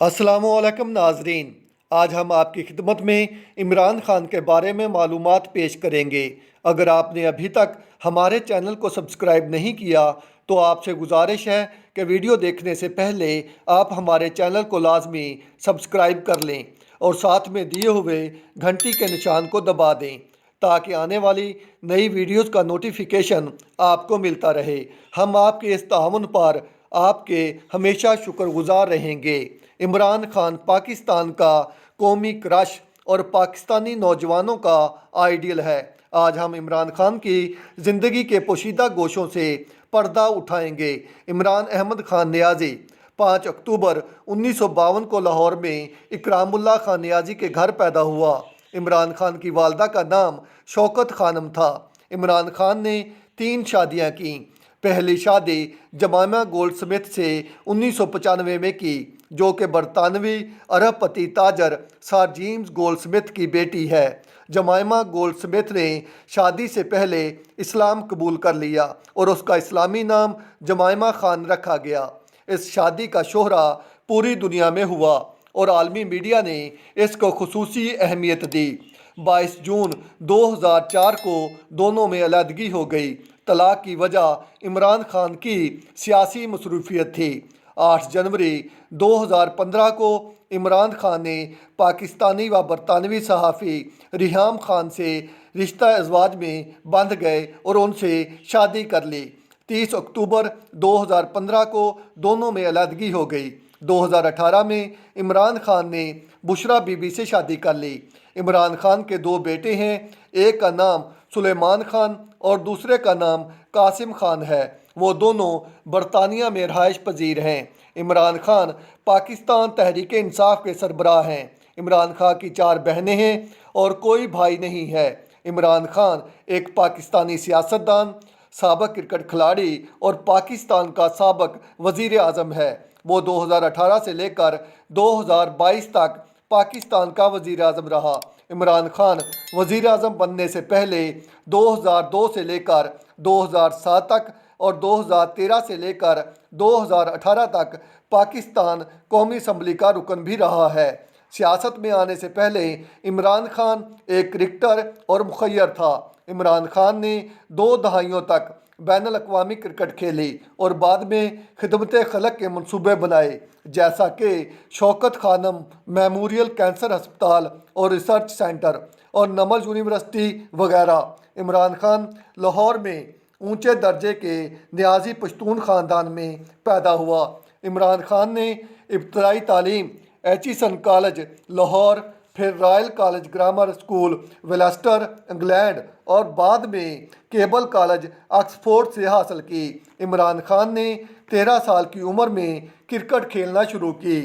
السلام علیکم ناظرین، آج ہم آپ کی خدمت میں عمران خان کے بارے میں معلومات پیش کریں گے۔ اگر آپ نے ابھی تک ہمارے چینل کو سبسکرائب نہیں کیا تو آپ سے گزارش ہے کہ ویڈیو دیکھنے سے پہلے آپ ہمارے چینل کو لازمی سبسکرائب کر لیں اور ساتھ میں دیے ہوئے گھنٹی کے نشان کو دبا دیں تاکہ آنے والی نئی ویڈیوز کا نوٹیفیکیشن آپ کو ملتا رہے۔ ہم آپ کے اس تعاون پر آپ کے ہمیشہ شکر گزار رہیں گے۔ عمران خان پاکستان کا قومی کرش اور پاکستانی نوجوانوں کا آئیڈیل ہے۔ آج ہم عمران خان کی زندگی کے پوشیدہ گوشوں سے پردہ اٹھائیں گے۔ عمران احمد خان نیازی 5 اکتوبر 1952 کو لاہور میں اکرام اللہ خان نیازی کے گھر پیدا ہوا۔ عمران خان کی والدہ کا نام شوکت خانم تھا۔ عمران خان نے 3 شادیاں کیں۔ پہلی شادی جمائمہ گولڈ سمتھ سے 1995 میں کی، جو کہ برطانوی ارب پتی تاجر سر جیمز گولڈ سمتھ کی بیٹی ہے۔ جمائمہ گولڈ سمتھ نے شادی سے پہلے اسلام قبول کر لیا اور اس کا اسلامی نام جمائمہ خان رکھا گیا۔ اس شادی کا شہرہ پوری دنیا میں ہوا اور عالمی میڈیا نے اس کو خصوصی اہمیت دی۔ 22 جون 2004 کو دونوں میں علیحدگی ہو گئی۔ طلاق کی وجہ عمران خان کی سیاسی مصروفیت تھی۔ 8 جنوری 2015 کو عمران خان نے پاکستانی و برطانوی صحافی ریحام خان سے رشتہ ازدواج میں بندھ گئے اور ان سے شادی کر لی۔ 30 اکتوبر 2015 کو دونوں میں علیحدگی ہو گئی۔ 2018 میں عمران خان نے بشرا بی بی سے شادی کر لی۔ عمران خان کے 2 بیٹے ہیں، ایک کا نام سلیمان خان اور دوسرے کا نام قاسم خان ہے۔ وہ دونوں برطانیہ میں رہائش پذیر ہیں۔ عمران خان پاکستان تحریک انصاف کے سربراہ ہیں۔ عمران خان کی 4 بہنیں ہیں اور کوئی بھائی نہیں ہے۔ عمران خان ایک پاکستانی سیاستدان، سابق کرکٹ کھلاڑی اور پاکستان کا سابق وزیر اعظم ہے۔ وہ 2018 سے لے کر 2022 تک پاکستان کا وزیر اعظم رہا۔ عمران خان وزیر اعظم بننے سے پہلے 2002 سے لے کر 2007 تک اور 2013 سے لے کر 2018 تک پاکستان قومی اسمبلی کا رکن بھی رہا ہے۔ سیاست میں آنے سے پہلے عمران خان ایک کرکٹر اور مخیر تھا۔ عمران خان نے 2 دہائیوں تک بین الاقوامی کرکٹ کھیلی اور بعد میں خدمت خلق کے منصوبے بنائے، جیسا کہ شوکت خانم میموریل کینسر ہسپتال اور ریسرچ سینٹر اور نمل یونیورسٹی وغیرہ۔ عمران خان لاہور میں اونچے درجے کے نیازی پشتون خاندان میں پیدا ہوا۔ عمران خان نے ابتدائی تعلیم ایچیسن کالج لاہور، پھر royal college grammar school Worcester England اور بعد میں کیبل کالج آکسفورڈ سے حاصل کی۔ عمران خان نے 13 سال کی عمر میں کرکٹ کھیلنا شروع کی۔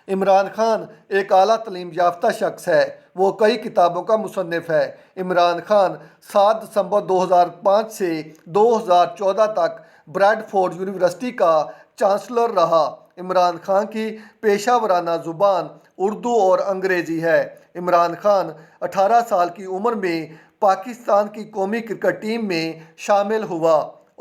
عمران خان ایک اعلیٰ تعلیم یافتہ شخص ہے۔ وہ کئی کتابوں کا مصنف ہے۔ عمران خان 7 دسمبر 2005 سے 2014 تک بریڈ فورڈ یونیورسٹی کا چانسلر رہا۔ عمران خان کی پیشہ ورانہ زبان اردو اور انگریزی ہے۔ عمران خان 18 سال کی عمر میں پاکستان کی قومی کرکٹ ٹیم میں شامل ہوا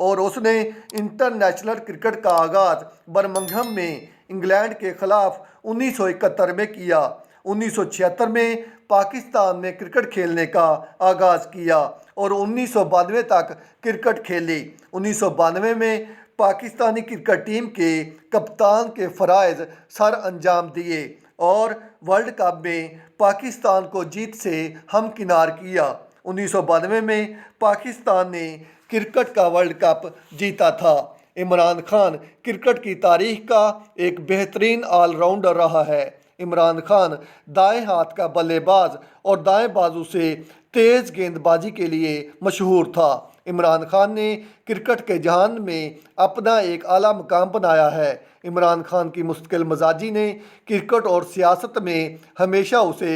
اور اس نے انٹرنیشنل کرکٹ کا آغاز برمنگھم میں انگلینڈ کے خلاف 1971 میں کیا۔ 1976 میں پاکستان میں کرکٹ کھیلنے کا آغاز کیا اور 1992 تک کرکٹ کھیلی۔ 1992 میں پاکستانی کرکٹ ٹیم کے کپتان کے فرائض سر انجام دیے اور ورلڈ کپ میں پاکستان کو جیت سے ہمکنار کیا۔ 1992 میں پاکستان نے کرکٹ کا ورلڈ کپ جیتا تھا۔ عمران خان کرکٹ کی تاریخ کا ایک بہترین آل راؤنڈر رہا ہے۔ عمران خان دائیں ہاتھ کا بلے باز اور دائیں بازو سے تیز گیند بازی کے لیے مشہور تھا۔ عمران خان نے کرکٹ کے جہان میں اپنا ایک اعلیٰ مقام بنایا ہے۔ عمران خان کی مستقل مزاجی نے کرکٹ اور سیاست میں ہمیشہ اسے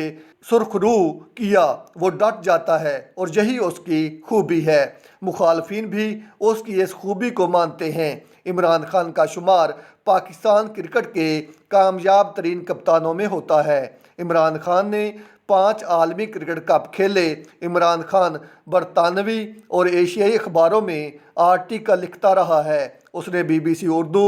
سرخرو کیا۔ وہ ڈٹ جاتا ہے اور یہی اس کی خوبی ہے۔ مخالفین بھی اس کی اس خوبی کو مانتے ہیں۔ عمران خان کا شمار پاکستان کرکٹ کے کامیاب ترین کپتانوں میں ہوتا ہے۔ عمران خان نے 5 عالمی کرکٹ کپ کھیلے۔ عمران خان برطانوی اور ایشیائی اخباروں میں آرٹیکل لکھتا رہا ہے۔ اس نے BBC اردو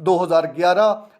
2011